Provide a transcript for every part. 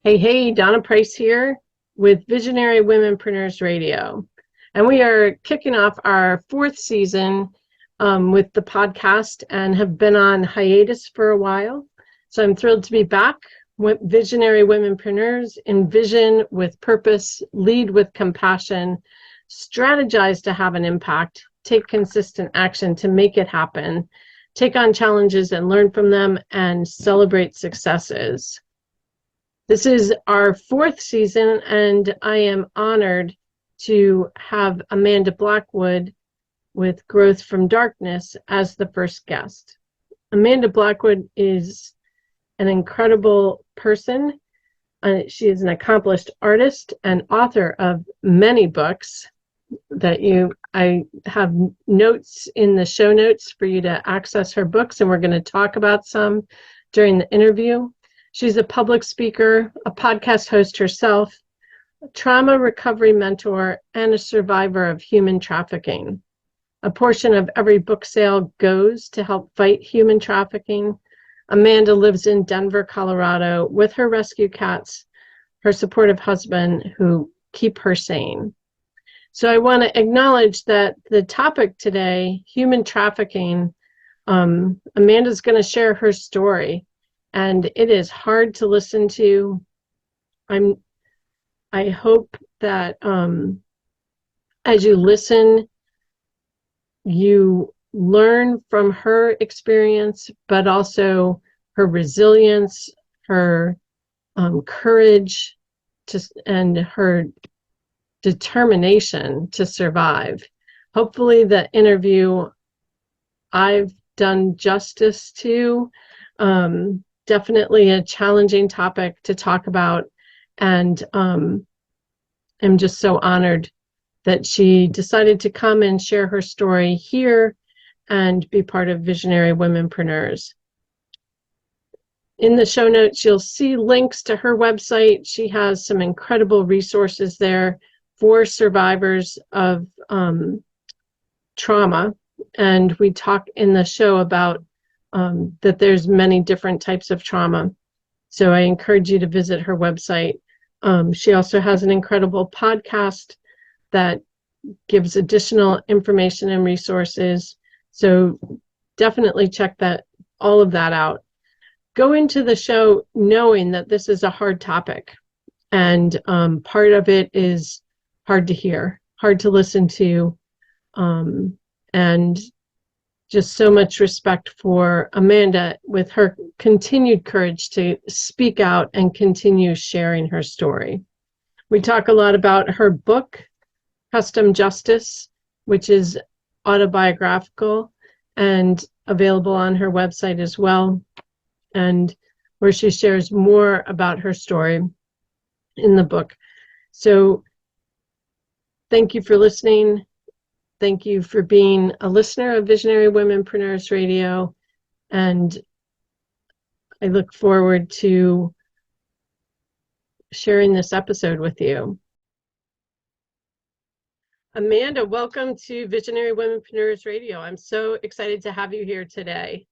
Hey, Donna Price here with Visionary Womenpreneurs Radio. And we are kicking off our fourth season with the podcast and have been on hiatus for a while. So I'm thrilled to be back with Visionary Womenpreneurs. Envision with purpose, lead with compassion, strategize to have an impact, take consistent action to make it happen, take on challenges and learn from them, and celebrate successes. This is our fourth season, and I am honored to have Amanda Blackwood with Growth from Darkness as the first guest. Amanda Blackwood is an incredible person. She is an accomplished artist and author of many books I have notes in the show notes for you to access her books, and we're going to talk about some during the interview. She's a public speaker, a podcast host herself, a trauma recovery mentor, and a survivor of human trafficking. A portion of every book sale goes to help fight human trafficking. Amanda lives in Denver, Colorado, with her rescue cats, her supportive husband, who keep her sane. So I want to acknowledge that the topic today, human trafficking, Amanda's going to share her story. And it is hard to listen to. I hope that as you listen, you learn from her experience, but also her resilience, her courage, and her determination to survive. Hopefully the interview I've done justice to. Definitely a challenging topic to talk about, and I'm just so honored that she decided to come and share her story here and be part of Visionary Womenpreneurs. In the show notes, you'll see links to her website. She has some incredible resources there for survivors of trauma, and we talk in the show about that there's many different types of trauma. So I encourage you to visit her website. She also has an incredible podcast that gives additional information and resources. So definitely check all of that out. Go into the show knowing that this is a hard topic, and part of it is hard to hear, hard to listen to, and just so much respect for Amanda with her continued courage to speak out and continue sharing her story. We talk a lot about her book, Custom Justice, which is autobiographical and available on her website as well, and where she shares more about her story in the book. So thank you for listening. Thank you for being a listener of Visionary Womenpreneurs Radio, and I look forward to sharing this episode with you. Amanda, welcome to Visionary Womenpreneurs Radio. I'm so excited to have you here today.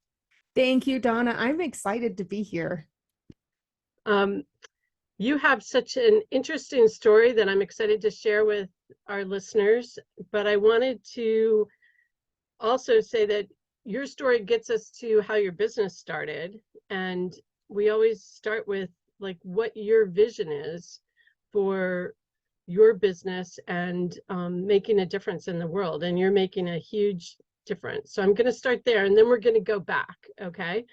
Thank you, Donna. I'm excited to be here. You have such an interesting story that I'm excited to share with our listeners, but I wanted to also say that your story gets us to how your business started, and we always start with like what your vision is for your business and making a difference in the world, and you're making a huge difference. So I'm going to start there, and then we're going to go back. Okay.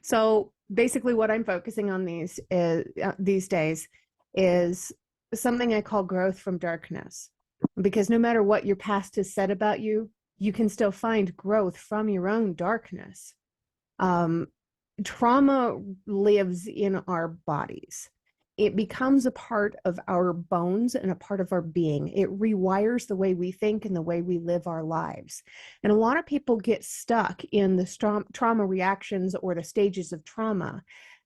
So basically what I'm focusing on these days is something I call growth from darkness, because no matter what your past has said about you, you can still find growth from your own darkness. Trauma lives in our bodies. It becomes a part of our bones and a part of our being. It rewires the way we think and the way we live our lives. And a lot of people get stuck in the trauma reactions or the stages of trauma.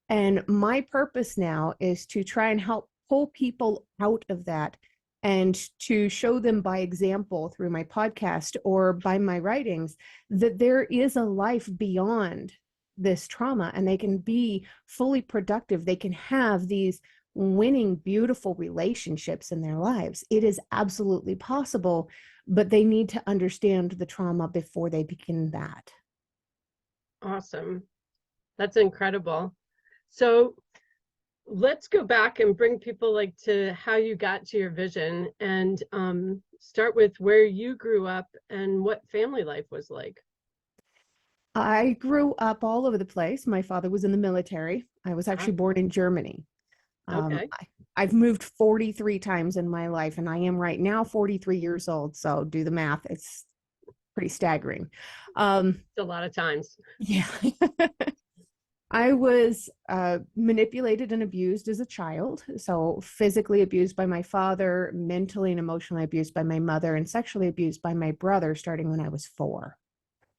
And my purpose now is to try and help pull people out of that and to show them by example through my podcast or by my writings that there is a life beyond this trauma and they can be fully productive. They can have these winning, beautiful relationships in their lives. It is absolutely possible, but they need to understand the trauma before they begin that. Awesome. That's incredible. So let's go back and bring people like to how you got to your vision, and start with where you grew up and what family life was like. I grew up all over the place. My father was in the military. I was actually born in Germany. Okay. I've moved 43 times in my life, and I am right now 43 years old. So do the math. It's pretty staggering. It's a lot of times. Yeah. I was manipulated and abused as a child. So physically abused by my father, mentally and emotionally abused by my mother, and sexually abused by my brother starting when I was 4.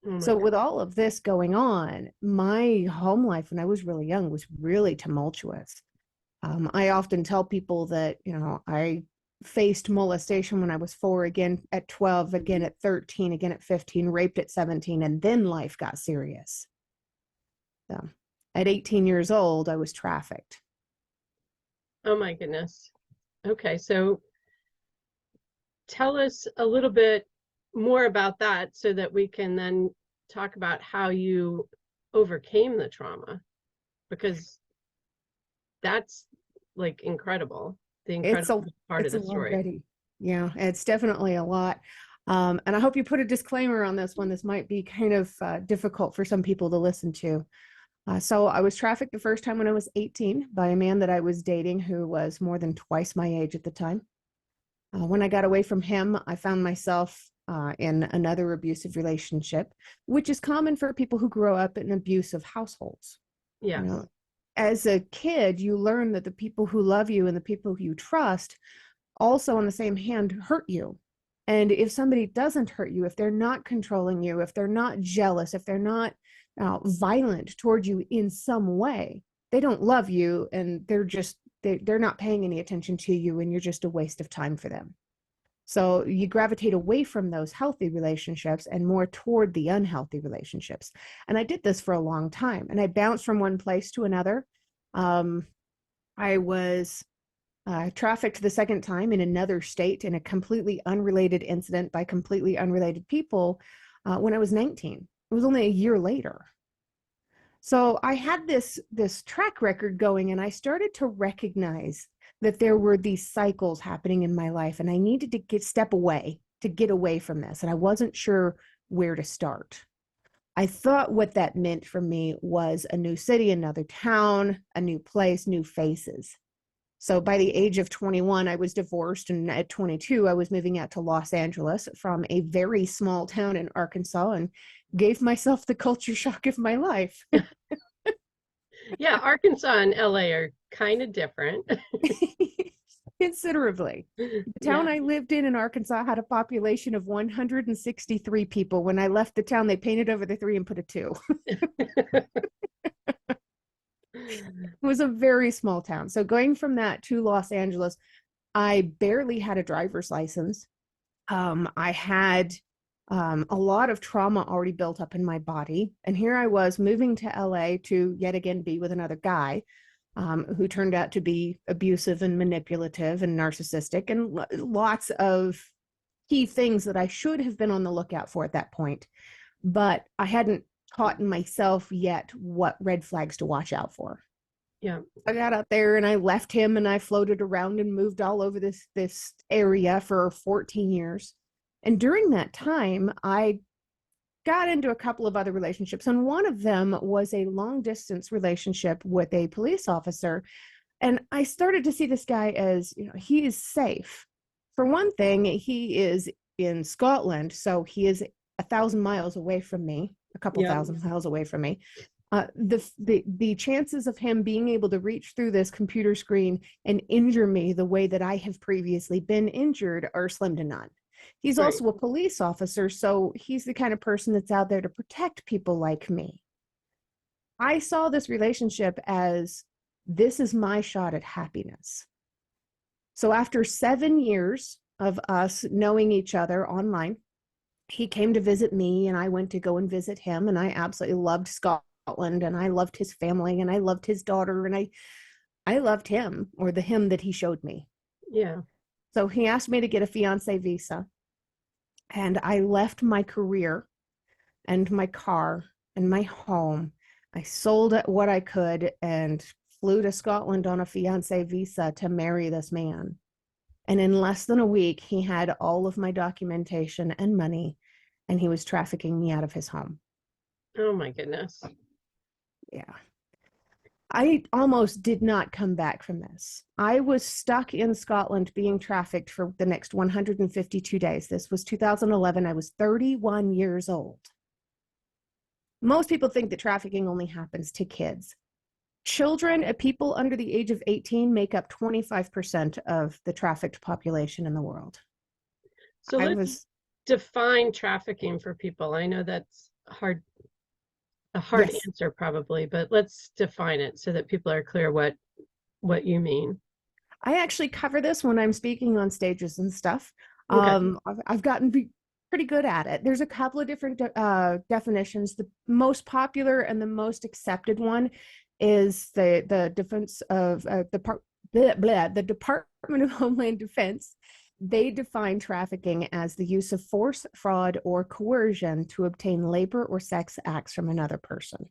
Oh my So God. with all of this going on, my home life when I was really young was really tumultuous. I often tell people that, I faced molestation when I was 4, again at 12, again at 13, again at 15, raped at 17, and then life got serious. So at 18 years old, I was trafficked. Oh my goodness. Okay, so tell us a little bit more about that so that we can then talk about how you overcame the trauma, because that's like incredible. The It's incredible a part of it's a the lot story. already. Yeah, it's definitely a lot. And I hope you put a disclaimer on this one. This might be kind of difficult for some people to listen to. So I was trafficked the first time when I was 18 by a man that I was dating who was more than twice my age at the time. When I got away from him, I found myself in another abusive relationship, which is common for people who grow up in abusive households. You Yes. know, as a kid, you learn that the people who love you and the people who you trust also, on the same hand, hurt you. And if somebody doesn't hurt you, if they're not controlling you, if they're not jealous, if they're not violent toward you in some way, they don't love you, and they're not paying any attention to you, and you're just a waste of time for them. So you gravitate away from those healthy relationships and more toward the unhealthy relationships. And I did this for a long time, and I bounced from one place to another. I was trafficked the second time in another state in a completely unrelated incident by completely unrelated people when I was 19. It was only a year later. So I had this track record going, and I started to recognize that there were these cycles happening in my life, and I needed to step away to get away from this, and I wasn't sure where to start. I thought what that meant for me was a new city, another town, a new place, new faces. So by the age of 21, I was divorced. And at 22, I was moving out to Los Angeles from a very small town in Arkansas, and gave myself the culture shock of my life. Yeah, Arkansas and LA are kind of different. Considerably. The Yeah. town I lived in Arkansas had a population of 163 people. When I left the town, they painted over the 3 and put a 2. It was a very small town. So going from that to Los Angeles, I barely had a driver's license. I had a lot of trauma already built up in my body. And here I was moving to LA to yet again be with another guy who turned out to be abusive and manipulative and narcissistic, and lots of key things that I should have been on the lookout for at that point. But I hadn't taught myself yet what red flags to watch out for. Yeah. I got out there and I left him, and I floated around and moved all over this area for 14 years. And during that time, I got into a couple of other relationships, and one of them was a long distance relationship with a police officer. And I started to see this guy as, he is safe. For one thing, he is in Scotland, so he is 1,000 miles away from me, a couple Yeah. thousand miles away from me. The chances of him being able to reach through this computer screen and injure me the way that I have previously been injured are slim to none. He's Right. also a police officer, so he's the kind of person that's out there to protect people like me. I saw this relationship as, this is my shot at happiness. So after 7 years of us knowing each other online, he came to visit me, and I went to go and visit him, and I absolutely loved Scotland. Scotland, and I loved his family, and I loved his daughter, and I loved him, or the him that he showed me. Yeah. So he asked me to get a fiance visa, and I left my career and my car and my home. I sold what I could and flew to Scotland on a fiance visa to marry this man. And in less than a week, he had all of my documentation and money, and he was trafficking me out of his home. Oh my goodness. Yeah. I almost did not come back from this. I was stuck in Scotland being trafficked for the next 152 days. This was 2011. I was 31 years old. Most people think that trafficking only happens to kids. Children, people under the age of 18, make up 25% of the trafficked population in the world. So let's define trafficking for people. I know that's a hard Yes. answer probably, but let's define it so that people are clear what you mean. I actually cover this when I'm speaking on stages and stuff. Okay. I've gotten pretty good at it. There's a couple of different definitions. The most popular and the most accepted one is the defense of the Department of Homeland Defense. They define trafficking as the use of force, fraud, or coercion to obtain labor or sex acts from another person.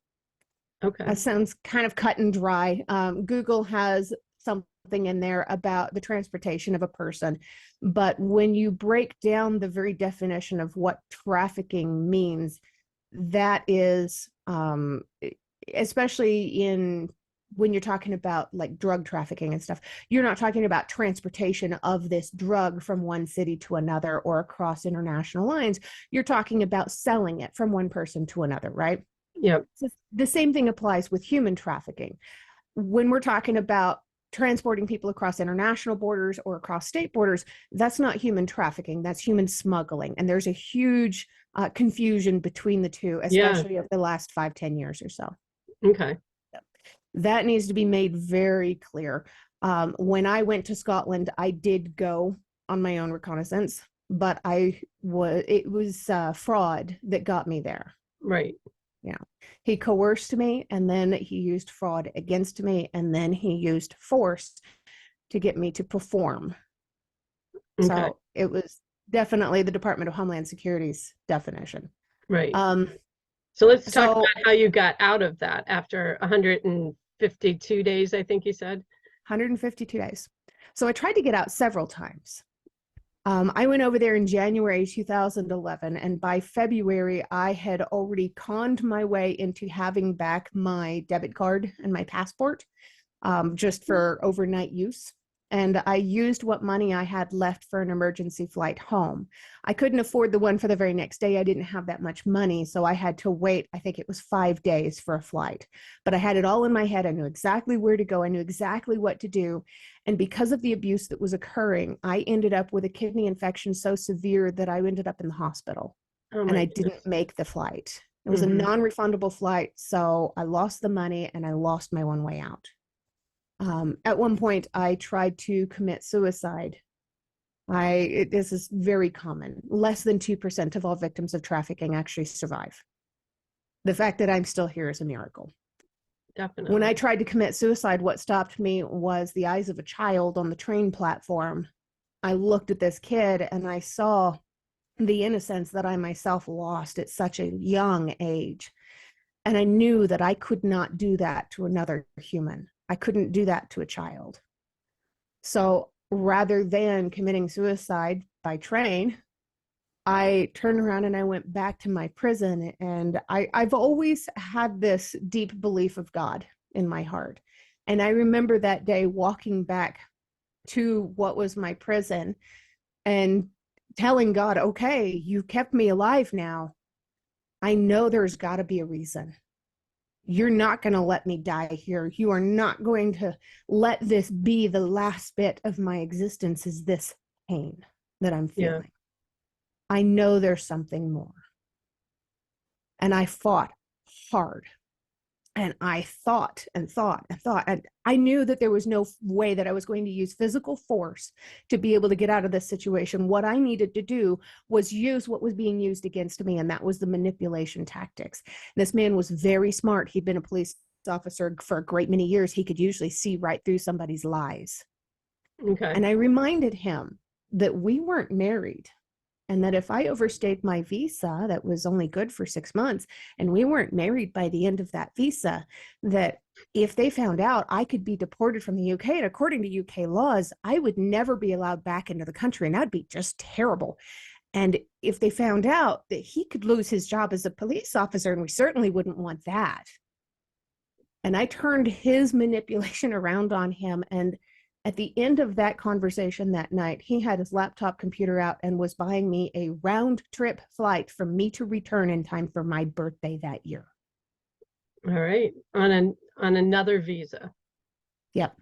Okay. That sounds kind of cut and dry. Google has something in there about the transportation of a person. But when you break down the very definition of what trafficking means, that is, especially when you're talking about like drug trafficking and stuff, you're not talking about transportation of this drug from one city to another or across international lines. You're talking about selling it from one person to another, right? Yep. So the same thing applies with human trafficking. When we're talking about transporting people across international borders or across state borders, that's not human trafficking, that's human smuggling. And there's a huge confusion between the two, especially over the last 5-10 years or so. Okay. That needs to be made very clear. When I went to Scotland, I did go on my own reconnaissance, but it was fraud that got me there. Right. Yeah. He coerced me, and then he used fraud against me, and then he used force to get me to perform. Okay. So it was definitely the Department of Homeland Security's definition. Right. So let's talk about how you got out of that after 152 days, I think you said. 152 days. So I tried to get out several times. I went over there in January 2011, and by February, I had already conned my way into having back my debit card and my passport just for overnight use. And I used what money I had left for an emergency flight home. I couldn't afford the one for the very next day. I didn't have that much money, so I had to wait, I think it was 5 days for a flight. But I had it all in my head. I knew exactly where to go. I knew exactly what to do. And because of the abuse that was occurring, I ended up with a kidney infection so severe that I ended up in the hospital. And I didn't make the flight. It was a non-refundable flight, so I lost the money and I lost my one way out. At one point, I tried to commit suicide. This is very common. Less than 2% of all victims of trafficking actually survive. The fact that I'm still here is a miracle. Definitely. When I tried to commit suicide, what stopped me was the eyes of a child on the train platform. I looked at this kid and I saw the innocence that I myself lost at such a young age. And I knew that I could not do that to another human. I couldn't do that to a child. So rather than committing suicide by train, I turned around and I went back to my prison. And I've always had this deep belief of God in my heart. And I remember that day walking back to what was my prison and telling God, okay, you kept me alive now. I know there's got to be a reason. You're not going to let me die here. You are not going to let this be the last bit of my existence, is this pain that I'm feeling. I know there's something more. And I fought hard. And I thought and thought and thought, and I knew that there was no way that I was going to use physical force to be able to get out of this situation. What I needed to do was use what was being used against me, and that was the manipulation tactics. This man was very smart. He'd been a police officer for a great many years. He could usually see right through somebody's lies. Okay. And I reminded him that we weren't married, and that if I overstayed my visa, that was only good for 6 months, and we weren't married by the end of that visa, that if they found out, I could be deported from the UK. And according to UK laws, I would never be allowed back into the country. And that'd be just terrible. And if they found out, that he could lose his job as a police officer, and we certainly wouldn't want that. And I turned his manipulation around on him. And at the end of that conversation that night, he had his laptop computer out and was buying me a round trip flight for me to return in time for my birthday that year. All right. On another visa. Yep.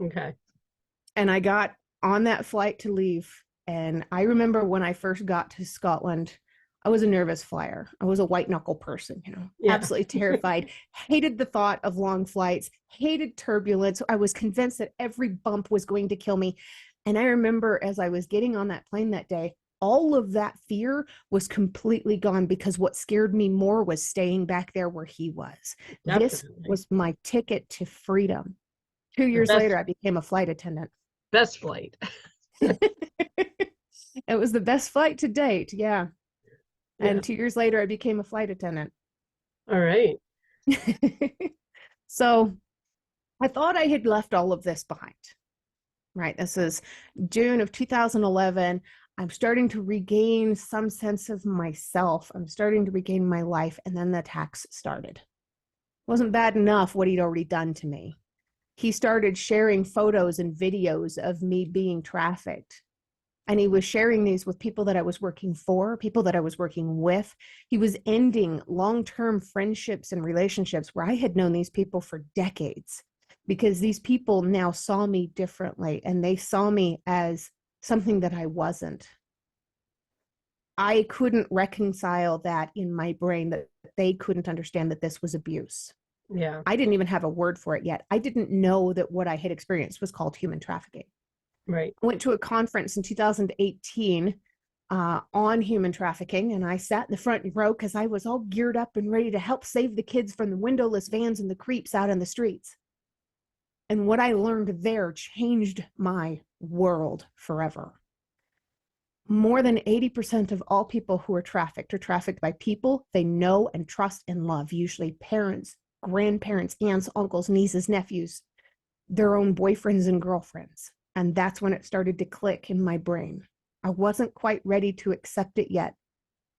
Okay. And I got on that flight to leave. And I remember when I first got to Scotland, I was a nervous flyer. I was a white knuckle person, Yeah. absolutely terrified, hated the thought of long flights, hated turbulence. I was convinced that every bump was going to kill me. And I remember as I was getting on that plane that day, all of that fear was completely gone, because what scared me more was staying back there where he was. This Definitely. was my ticket to freedom. 2 The years later, I became a flight attendant. best flight. It was the best flight to date. Yeah. Yeah. And 2 years later, I became a flight attendant. All right. So I thought I had left all of this behind, right? This is June of 2011. I'm starting to regain some sense of myself. I'm starting to regain my life. And then the attacks started. It wasn't bad enough what he'd already done to me. He started sharing photos and videos of me being trafficked. And he was sharing these with people that I was working for, people that I was working with. He was ending long-term friendships and relationships where I had known these people for decades, because these people now saw me differently, and they saw me as something that I wasn't. I couldn't reconcile that in my brain, that they couldn't understand that this was abuse. Yeah. I didn't even have a word for it yet. I didn't know that what I had experienced was called human trafficking. Right. I went to a conference in 2018 on human trafficking, and I sat in the front row because I was all geared up and ready to help save the kids from the windowless vans and the creeps out in the streets. And what I learned there changed my world forever. More than 80% of all people who are trafficked by people they know and trust and love, usually parents, grandparents, aunts, uncles, nieces, nephews, their own boyfriends and girlfriends. And that's when it started to click in my brain. I wasn't quite ready to accept it yet.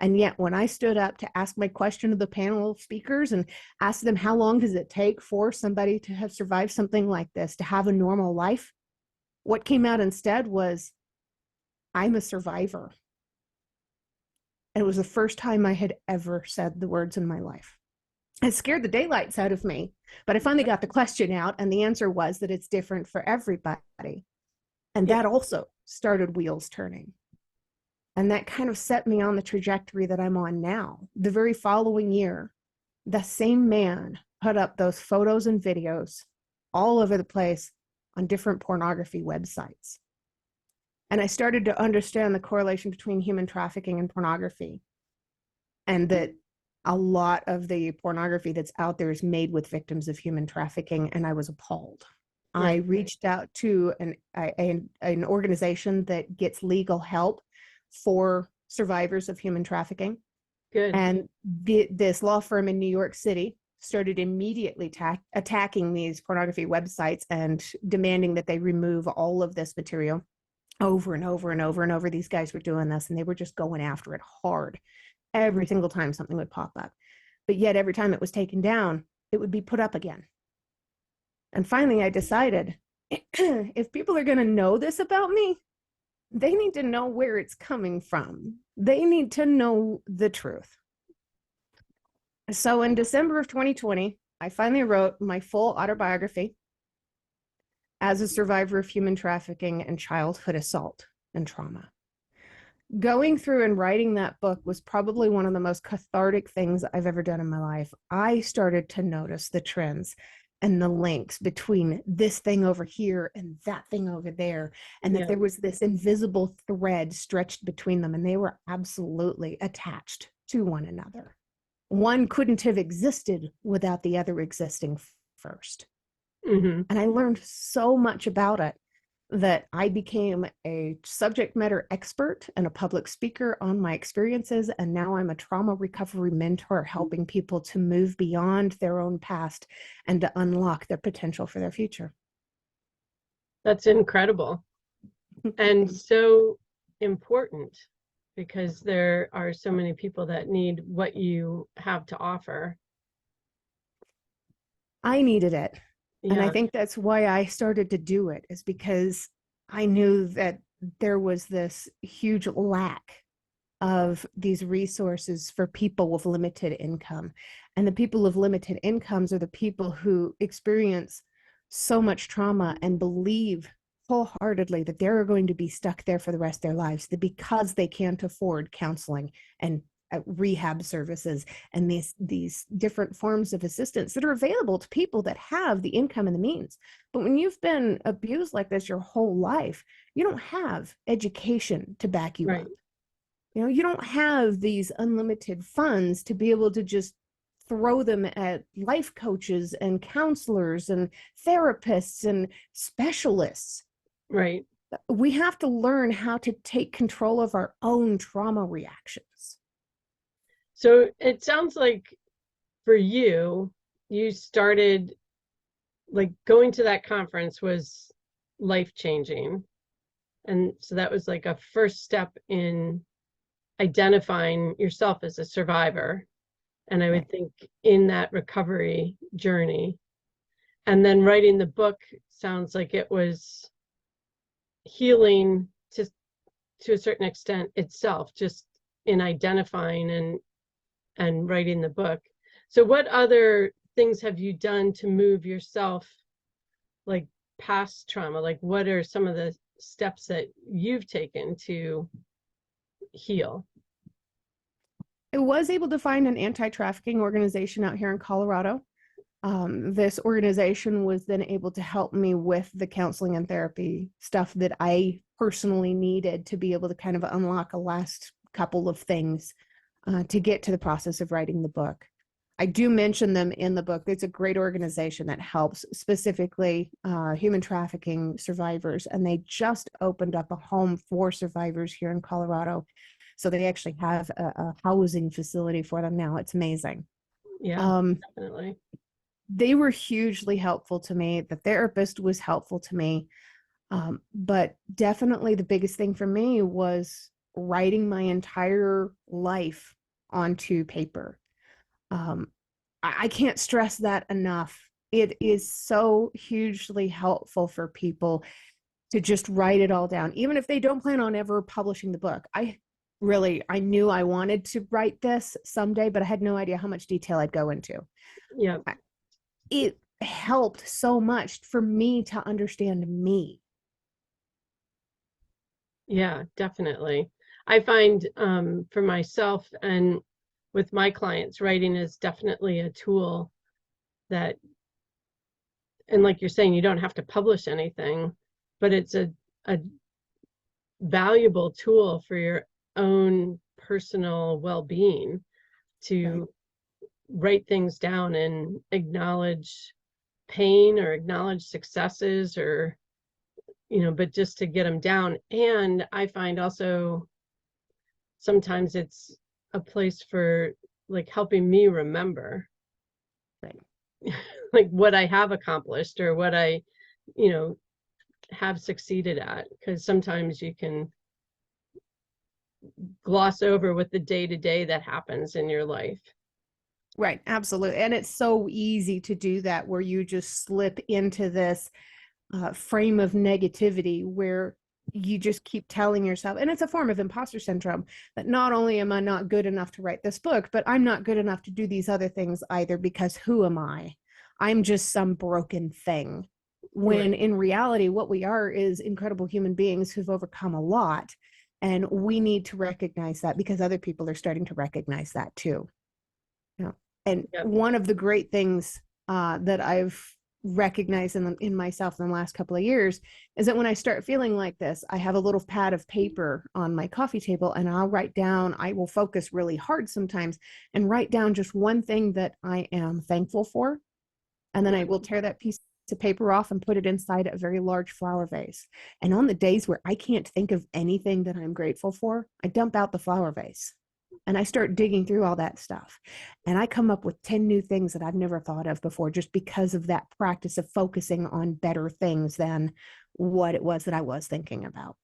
And yet when I stood up to ask my question of the panel of speakers and asked them, how long does it take for somebody to have survived something like this, to have a normal life? What came out instead was, I'm a survivor. And it was the first time I had ever said the words in my life. It scared the daylights out of me, but I finally got the question out, and the answer was that it's different for everybody. And that also started wheels turning. And that kind of set me on the trajectory that I'm on now. The very following year, the same man put up those photos and videos all over the place on different pornography websites. And I started to understand the correlation between human trafficking and pornography, and that a lot of the pornography that's out there is made with victims of human trafficking. And I was appalled. I reached out to an organization that gets legal help for survivors of human trafficking. Good. And this law firm in New York City started immediately attacking these pornography websites and demanding that they remove all of this material. Over and over and over and over, these guys were doing this, and they were just going after it hard. Every single time something would pop up. But yet every time it was taken down, it would be put up again. And finally, I decided, if people are going to know this about me, they need to know where it's coming from. They need to know the truth. So in December of 2020, I finally wrote my full autobiography as a survivor of human trafficking and childhood assault and trauma. Going through and writing that book was probably one of the most cathartic things I've ever done in my life. I started to notice the trends and the links between this thing over here and that thing over there, and that Yeah. there was this invisible thread stretched between them, and they were absolutely attached to one another. One couldn't have existed without the other existing first. Hmm. And I learned so much about it that I became a subject matter expert and a public speaker on my experiences. And now I'm a trauma recovery mentor, helping people to move beyond their own past and to unlock their potential for their future. That's incredible and so important, because there are so many people that need what you have to offer. I needed it. And I Yeah. think that's why I started to do it, is because I knew that there was this huge lack of these resources for people with limited income. And the people of limited incomes are the people who experience so much trauma and believe wholeheartedly that they're going to be stuck there for the rest of their lives, that because they can't afford counseling and rehab services and these different forms of assistance that are available to people that have the income and the means. But when you've been abused like this your whole life, you don't have education to back you Right. up. You know, you don't have these unlimited funds to be able to just throw them at life coaches and counselors and therapists and specialists. Right. We have to learn how to take control of our own trauma reactions. So it sounds like for you, you started, like, going to that conference was life changing. And so that was like a first step in identifying yourself as a survivor. And I would think in that recovery journey. And then writing the book sounds like it was healing to a certain extent itself, just in identifying and writing the book. So what other things have you done to move yourself, like, past trauma? Like, what are some of the steps that you've taken to heal? I was able to find an anti-trafficking organization out here in Colorado. This organization was then able to help me with the counseling and therapy stuff that I personally needed to be able to kind of unlock a last couple of things to get to the process of writing the book. I do mention them in the book. It's a great organization that helps specifically human trafficking survivors, and they just opened up a home for survivors here in Colorado. So they actually have a housing facility for them now. It's amazing. Yeah, definitely. They were hugely helpful to me. The therapist was helpful to me. But definitely the biggest thing for me was writing my entire life onto paper. I can't stress that enough. It is so hugely helpful for people to just write it all down, even if they don't plan on ever publishing the book. I knew I wanted to write this someday, but I had no idea how much detail I'd go into. Yeah. It helped so much for me to understand me. Yeah, definitely. I find for myself and with my clients, writing is definitely a tool that, and like you're saying, you don't have to publish anything, but it's a valuable tool for your own personal well-being to write things down and acknowledge pain or acknowledge successes, or but just to get them down. And I find also sometimes it's a place for, like, helping me remember, Right. like, what I have accomplished or what I have succeeded at, because sometimes you can gloss over with the day-to-day that happens in your life. Right, absolutely. And it's so easy to do that, where you just slip into this frame of negativity where you just keep telling yourself, and it's a form of imposter syndrome, that not only am I not good enough to write this book, but I'm not good enough to do these other things either, because who am I? I'm just some broken thing. When Right. in reality, what we are is incredible human beings who've overcome a lot. And we need to recognize that because other people are starting to recognize that too. Yeah. And Yep. one of the great things that I've recognized in myself in the last couple of years is that when I start feeling like this, I have a little pad of paper on my coffee table and I'll write down, I will focus really hard sometimes and write down just one thing that I am thankful for. And then I will tear that piece of paper off and put it inside a very large flower vase. And on the days where I can't think of anything that I'm grateful for, I dump out the flower vase and I start digging through all that stuff. And I come up with 10 new things that I've never thought of before, just because of that practice of focusing on better things than what it was that I was thinking about.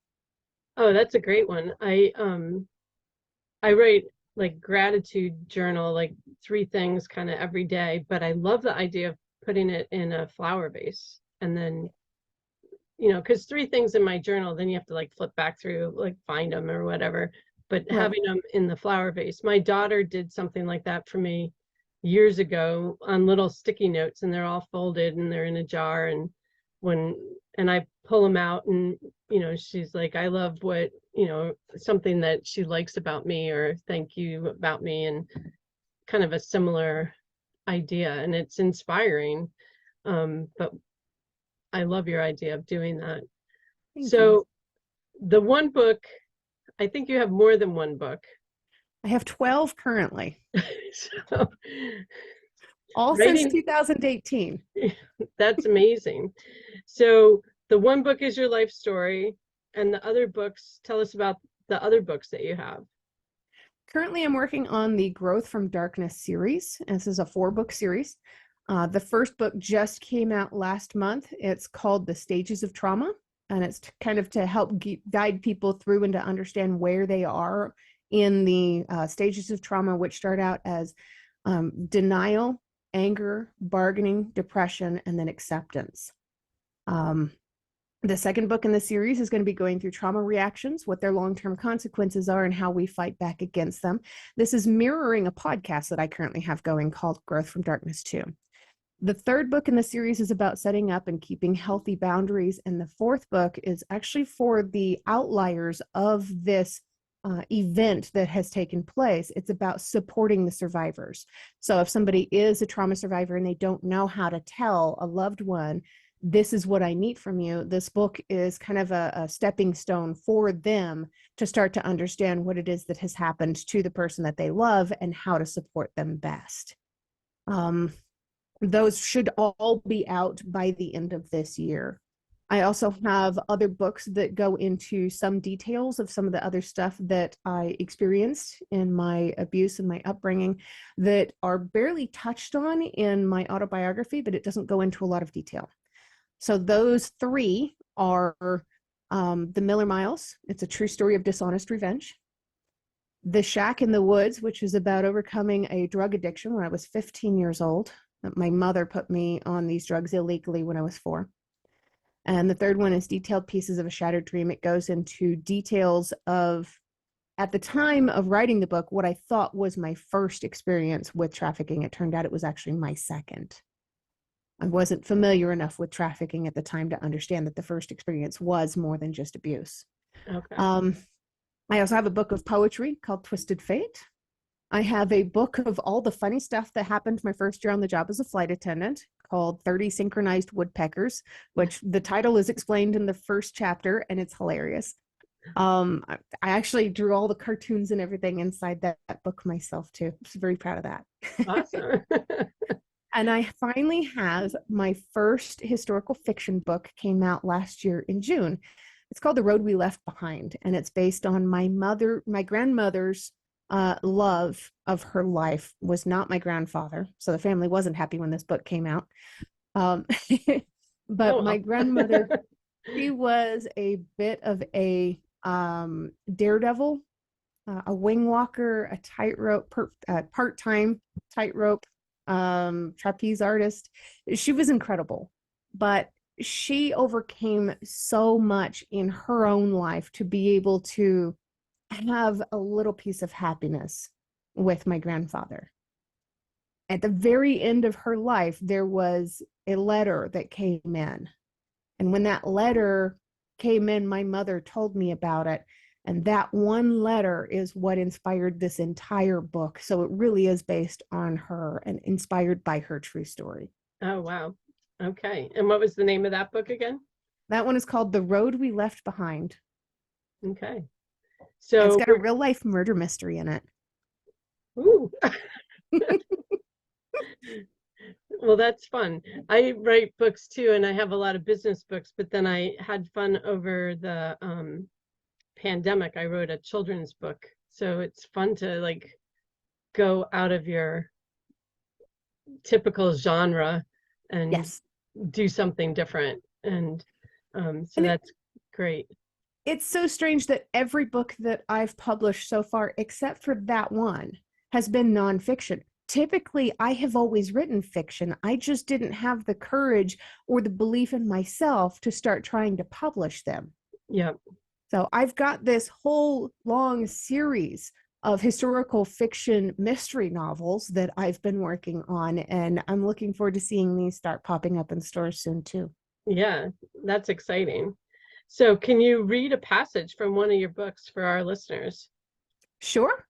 Oh, that's a great one. I write like gratitude journal, like 3 things kind of every day, but I love the idea of putting it in a flower vase. And then, because 3 things in my journal, then you have to like flip back through, like find them or whatever. But Right. having them in the flower vase, my daughter did something like that for me years ago on little sticky notes, and they're all folded and they're in a jar. And I pull them out, and she's like, I love what, something that she likes about me, or thank you about me, and kind of a similar idea, and it's inspiring. But I love your idea of doing that. Thank you. So the one book, I think you have more than one book. I have 12 currently, So all since writing, 2018. that's amazing. So the one book is your life story, and the other books, tell us about the other books that you have. Currently, I'm working on the Growth from Darkness series. This is a 4-book series. The first book just came out last month. It's called The Stages of Trauma, and it's kind of to help guide people through and to understand where they are in the stages of trauma, which start out as denial, anger, bargaining, depression, and then acceptance. The second book in the series is going to be going through trauma reactions, what their long-term consequences are, and how we fight back against them. This is mirroring a podcast that I currently have going called Growth from Darkness 2. The third book in the series is about setting up and keeping healthy boundaries. And the fourth book is actually for the outliers of this event that has taken place. It's about supporting the survivors. So if somebody is a trauma survivor and they don't know how to tell a loved one, this is what I need from you, this book is kind of a stepping stone for them to start to understand what it is that has happened to the person that they love and how to support them best. Those should all be out by the end of this year. I also have other books that go into some details of some of the other stuff that I experienced in my abuse and my upbringing that are barely touched on in my autobiography, but it doesn't go into a lot of detail. So those 3 are The Miller Miles. It's a true story of dishonest revenge. The Shack in the Woods, which is about overcoming a drug addiction when I was 15 years old. My mother put me on these drugs illegally when I was 4. And the third one is Detailed Pieces of a Shattered Dream. It goes into details of, at the time of writing the book, what I thought was my first experience with trafficking. It turned out it was actually my second. I wasn't familiar enough with trafficking at the time to understand that the first experience was more than just abuse. Okay. I also have a book of poetry called Twisted Fate. I have a book of all the funny stuff that happened my first year on the job as a flight attendant called 30 Synchronized Woodpeckers, which the title is explained in the first chapter, and it's hilarious. I actually drew all the cartoons and everything inside that book myself too. I'm very proud of that. Awesome. And I finally have my first historical fiction book, came out last year in June. It's called The Road We Left Behind, and it's based on my grandmother's love of her life was not my grandfather. So the family wasn't happy when this book came out. But my grandmother, she was a bit of a daredevil, a wing walker, a tightrope, part-time tightrope trapeze artist. She was incredible, but she overcame so much in her own life to be able to have a little piece of happiness with my grandfather. At the very end of her life, there was a letter that came in. And when that letter came in, my mother told me about it. And that one letter is what inspired this entire book. So it really is based on her and inspired by her true story. Oh, wow. Okay. And what was the name of that book again? That one is called The Road We Left Behind. Okay. And So it's got a real life murder mystery in it. ooh. Well, that's fun. I write books too, and I have a lot of business books, but then I had fun over the pandemic. I wrote a children's book. So it's fun to like go out of your typical genre and Yes. do something different. And so And that's great. it's so strange that every book that I've published so far, except for that one, has been nonfiction. Typically, I have always written fiction. I just didn't have the courage or the belief in myself to start trying to publish them. Yeah. So I've got this whole long series of historical fiction mystery novels that I've been working on, and I'm looking forward to seeing these start popping up in stores soon too. Yeah, that's exciting. So can you read a passage from one of your books for our listeners? Sure.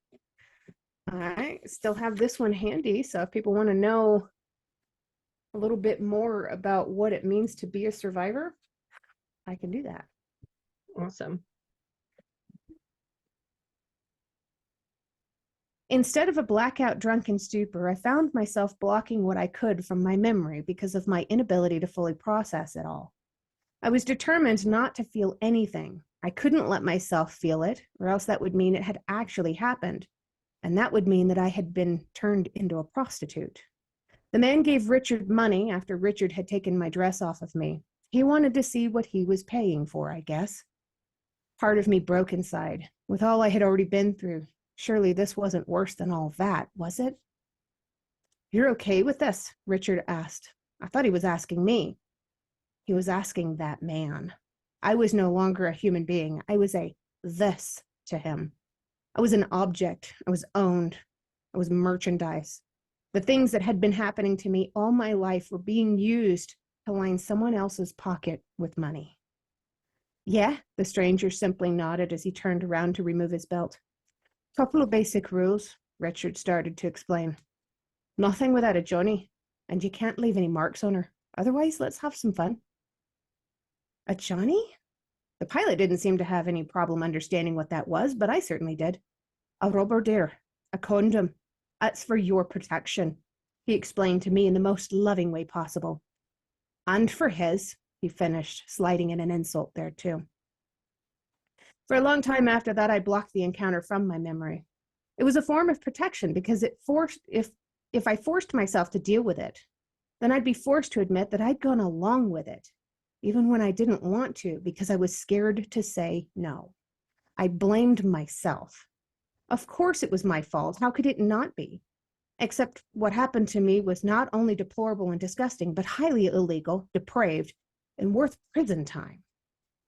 I still have this one handy, so if people want to know a little bit more about what it means to be a survivor, I can do that. Awesome. Instead of a blackout drunken stupor, I found myself blocking what I could from my memory because of my inability to fully process it all. I was determined not to feel anything. I couldn't let myself feel it, or else that would mean it had actually happened, and that would mean that I had been turned into a prostitute. The man gave Richard money after Richard had taken my dress off of me. He wanted to see what he was paying for, I guess. Part of me broke inside. With all I had already been through, surely this wasn't worse than all that, was it? You're okay with this? Richard asked. I thought he was asking me. He was asking that man. I was no longer a human being. I was a this to him. I was an object. I was owned. I was merchandise. The things that had been happening to me all my life were being used to line someone else's pocket with money. Yeah, the stranger simply nodded as he turned around to remove his belt. Couple of basic rules, Richard started to explain. Nothing without a Johnny, and you can't leave any marks on her. Otherwise, let's have some fun. A Johnny? The pilot didn't seem to have any problem understanding what that was, but I certainly did. A rubber dare, a condom. That's for your protection, he explained to me in the most loving way possible. And for his, he finished, sliding in an insult there too. For a long time after that, I blocked the encounter from my memory. It was a form of protection because it forced, if I forced myself to deal with it, then I'd be forced to admit that I'd gone along with it, even when I didn't want to, because I was scared to say no. I blamed myself. Of course it was my fault. How could it not be? Except what happened to me was not only deplorable and disgusting, but highly illegal, depraved, and worth prison time.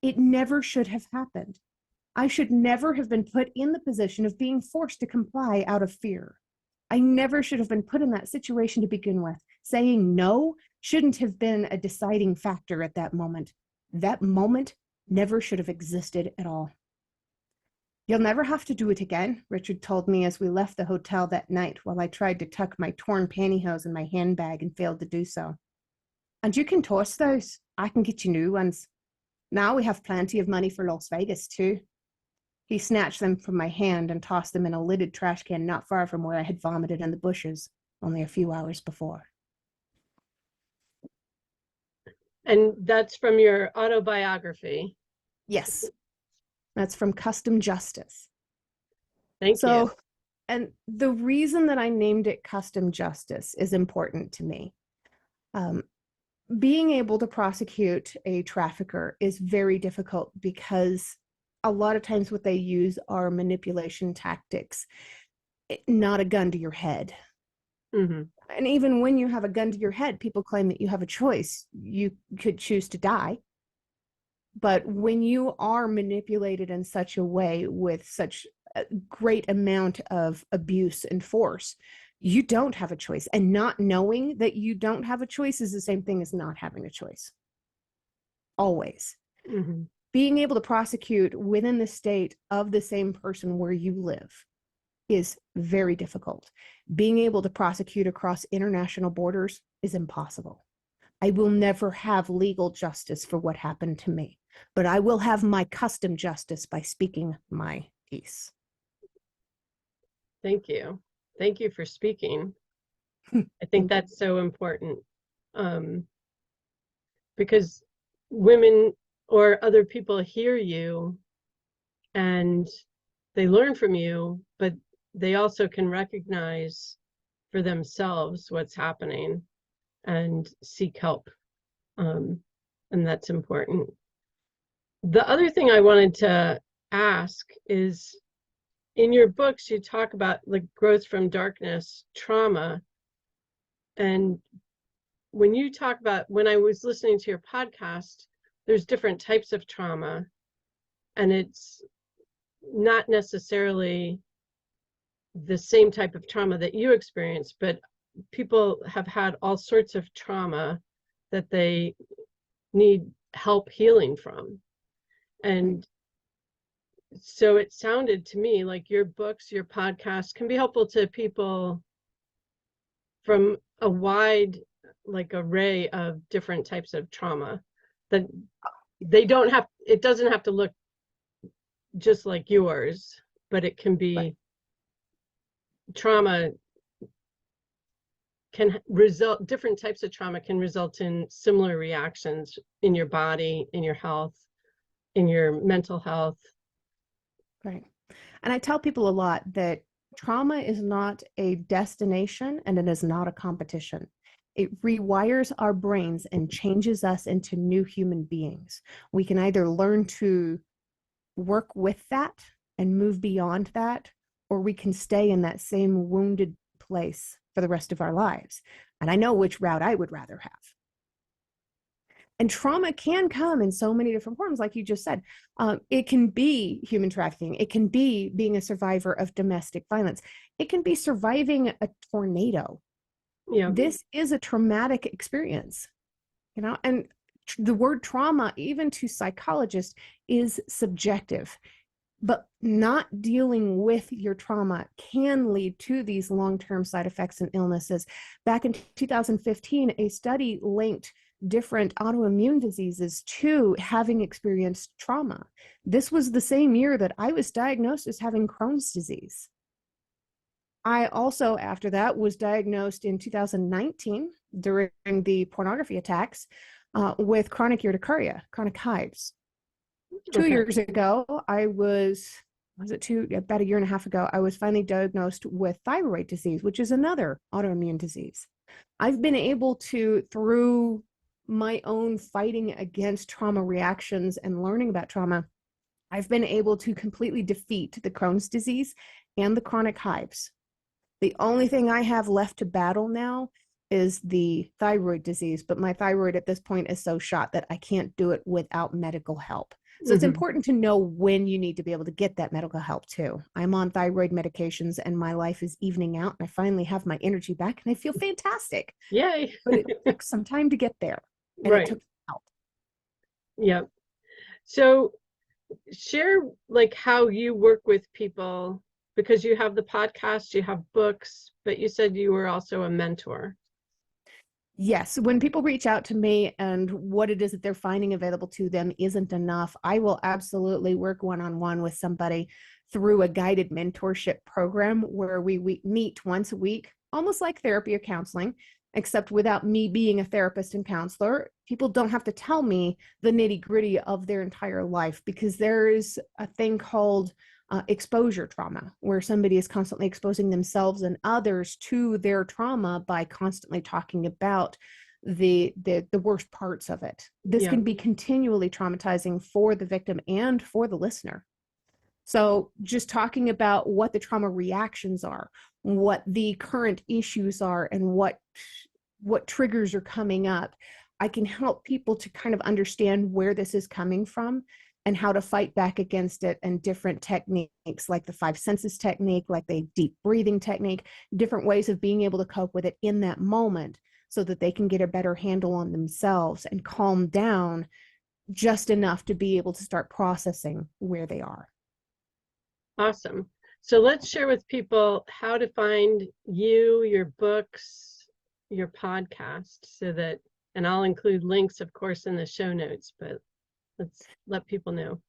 It never should have happened. I should never have been put in the position of being forced to comply out of fear. I never should have been put in that situation to begin with. Saying no shouldn't have been a deciding factor at that moment. That moment never should have existed at all. You'll never have to do it again, Richard told me as we left the hotel that night while I tried to tuck my torn pantyhose in my handbag and failed to do so. And you can toss those. I can get you new ones. Now we have plenty of money for Las Vegas, too. He snatched them from my hand and tossed them in a lidded trash can not far from where I had vomited in the bushes only a few hours before. And that's from your autobiography. Yes, that's from Custom Justice. Thank you. And the reason that I named it Custom Justice is important to me. Being able to prosecute a trafficker is very difficult because a lot of times what they use are manipulation tactics, not a gun to your head. Mm-hmm. And even when you have a gun to your head, people claim that you have a choice. You could choose to die. But when you are manipulated in such a way with such a great amount of abuse and force, you don't have a choice. And not knowing that you don't have a choice is the same thing as not having a choice. Always. Mm-hmm. being able to prosecute within the state of the same person where you live is very difficult. Being able to prosecute across international borders is impossible. I will never have legal justice for what happened to me, but I will have my custom justice by speaking my piece. Thank you. Thank you for speaking. I think that's so important, because women or other people hear you and they learn from you, but they also can recognize for themselves what's happening and seek help. And that's important. The other thing I wanted to ask is, in your books, you talk about like growth from darkness, trauma. And when you talk about, when I was listening to your podcast, there's different types of trauma, and it's not necessarily the same type of trauma that you experience, but people have had all sorts of trauma that they need help healing from. And so it sounded to me like your books, your podcast can be helpful to people from a wide like array of different types of trauma, that they don't have, it doesn't have to look just like yours, but it can be trauma can result, different types of trauma can result in similar reactions in your body, in your health, in your mental health. Right. And I tell people a lot that trauma is not a destination and it is not a competition. It rewires our brains and changes us into new human beings. We can either learn to work with that and move beyond that, or we can stay in that same wounded place for the rest of our lives. And I know which route I would rather have. And trauma can come in so many different forms, like you just said. It can be human trafficking. It can be being a survivor of domestic violence. It can be surviving a tornado. Yeah. This is a traumatic experience, you know, and the word trauma, even to psychologists, is subjective. But not dealing with your trauma can lead to these long-term side effects and illnesses. Back in 2015, a study linked different autoimmune diseases to having experienced trauma. This was the same year that I was diagnosed as having Crohn's disease. I also, after that, was diagnosed in 2019 during the pornography attacks with chronic urticaria, chronic hives. 2 years ago, about a year and a half ago, I was finally diagnosed with thyroid disease, which is another autoimmune disease. I've been able to, through my own fighting against trauma reactions and learning about trauma, I've been able to completely defeat the Crohn's disease and the chronic hives. The only thing I have left to battle now is the thyroid disease, but my thyroid at this point is so shot that I can't do it without medical help. So it's important to know when you need to be able to get that medical help too. I'm on thyroid medications and my life is evening out, and I finally have my energy back and I feel fantastic. Yay. But it took some time to get there, and Right. it took help. Yep. So share like how you work with people, because you have the podcast, you have books, but you said you were also a mentor. Yes, when people reach out to me and what it is that they're finding available to them isn't enough, I will absolutely work one-on-one with somebody through a guided mentorship program where we meet once a week, almost like therapy or counseling, except without me being a therapist and counselor. People don't have to tell me the nitty-gritty of their entire life, because there is a thing called exposure trauma, where somebody is constantly exposing themselves and others to their trauma by constantly talking about the worst parts of it. This can be continually traumatizing for the victim and for the listener. So just talking about what the trauma reactions are, what the current issues are, and what triggers are coming up, I can help people to kind of understand where this is coming from and how to fight back against it, and different techniques like the 5 senses technique, like the deep breathing technique, different ways of being able to cope with it in that moment so that they can get a better handle on themselves and calm down just enough to be able to start processing where they are. Awesome. So let's share with people how to find you, your books, your podcast, so that, and I'll include links, of course, in the show notes, but let's let people know.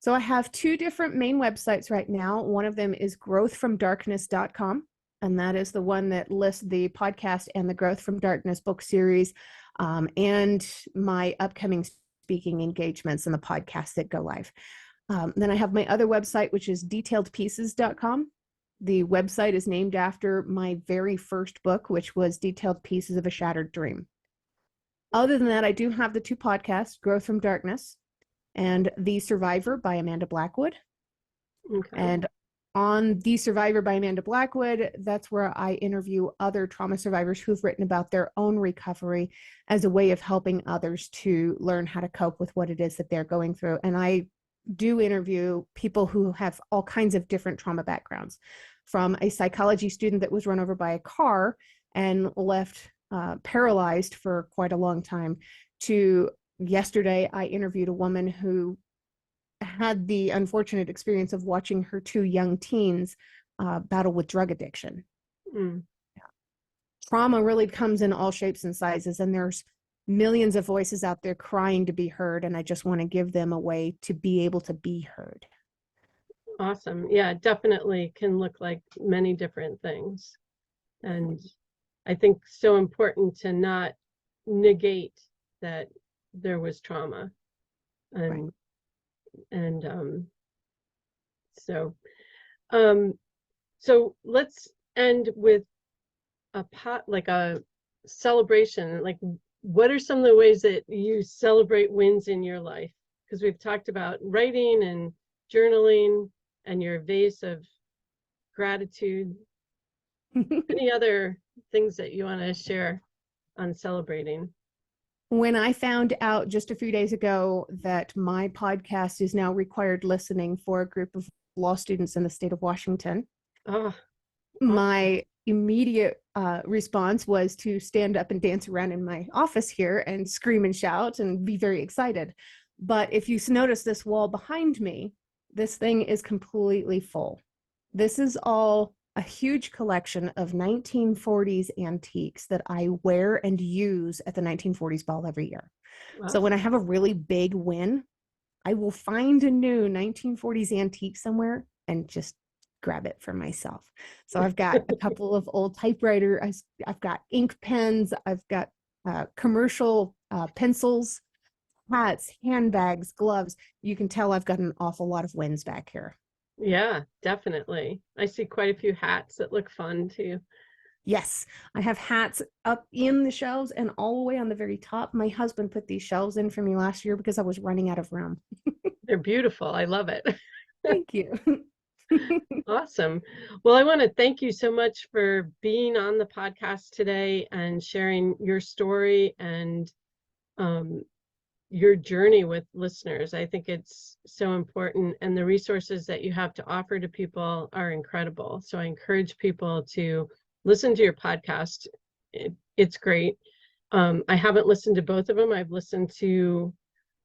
So I have two different main websites right now. One of them is growthfromdarkness.com, and that is the one that lists the podcast and the Growth from Darkness book series, and my upcoming speaking engagements and the podcasts that go live. Then I have my other website, which is detailedpieces.com. The website is named after my very first book, which was Detailed Pieces of a Shattered Dream. Other than that, I do have the two podcasts, Growth from Darkness and The Survivor by Amanda Blackwood. Okay. And on The Survivor by Amanda Blackwood, that's where I interview other trauma survivors who've written about their own recovery as a way of helping others to learn how to cope with what it is that they're going through. And I do interview people who have all kinds of different trauma backgrounds, from a psychology student that was run over by a car and left paralyzed for quite a long time, to yesterday I interviewed a woman who had the unfortunate experience of watching her two young teens battle with drug addiction. Trauma really comes in all shapes and sizes, and there's millions of voices out there crying to be heard, and I just want to give them a way to be able to be heard. Awesome. Yeah, it definitely can look like many different things. And I think so important to not negate that there was trauma. And so let's end with a celebration. Like, what are some of the ways that you celebrate wins in your life? Because we've talked about writing and journaling and your vase of gratitude. Any other things that you want to share on celebrating? When I found out just a few days ago that my podcast is now required listening for a group of law students in the state of Washington, my immediate response was to stand up and dance around in my office here and scream and shout and be very excited. But if you notice this wall behind me, this thing is completely full. This is all a huge collection of 1940s antiques that I wear and use at the 1940s ball every year. Wow. So when I have a really big win, I will find a new 1940s antique somewhere and just grab it for myself. So I've got a couple of old typewriters. I've got ink pens. I've got commercial pencils, hats, handbags, gloves. You can tell I've got an awful lot of wins back here. Yeah, definitely. I see quite a few hats that look fun too. Yes, I have hats up in the shelves and all the way on the very top. My husband put these shelves in for me last year because I was running out of room. They're beautiful. I love it. Thank you. Awesome. Well, I want to thank you so much for being on the podcast today and sharing your story and your journey with listeners. I think it's so important, and the resources that you have to offer to people are incredible. So I encourage people to listen to your podcast. It's great. I haven't listened to both of them. I've listened to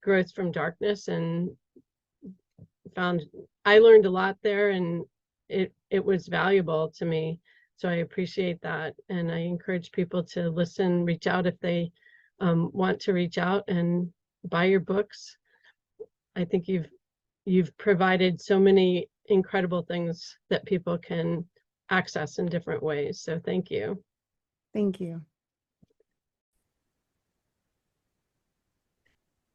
Growth from Darkness and found I learned a lot there, and it was valuable to me. So I appreciate that, and I encourage people to listen, reach out if they want to reach out, and buy your books. I think you've provided so many incredible things that people can access in different ways. So thank you. Thank you.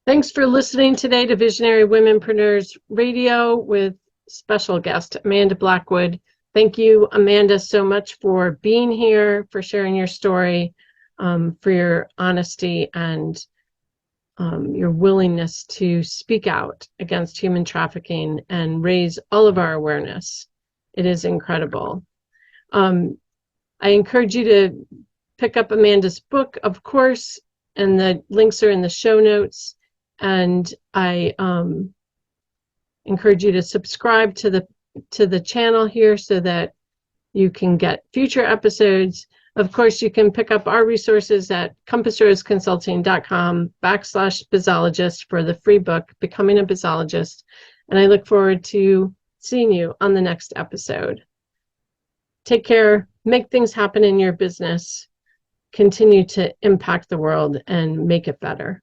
Thanks for listening today to Visionary Womenpreneurs Radio with special guest Amanda Blackwood. Thank you, Amanda, so much for being here, for sharing your story, for your honesty and your willingness to speak out against human trafficking and raise all of our awareness. It is incredible. I encourage you to pick up Amanda's book, of course, and the links are in the show notes. And I encourage you to subscribe to the channel here so that you can get future episodes. Of course, you can pick up our resources at compassroseconsulting.com/bizologist for the free book, Becoming a Bizologist. And I look forward to seeing you on the next episode. Take care, make things happen in your business, continue to impact the world and make it better.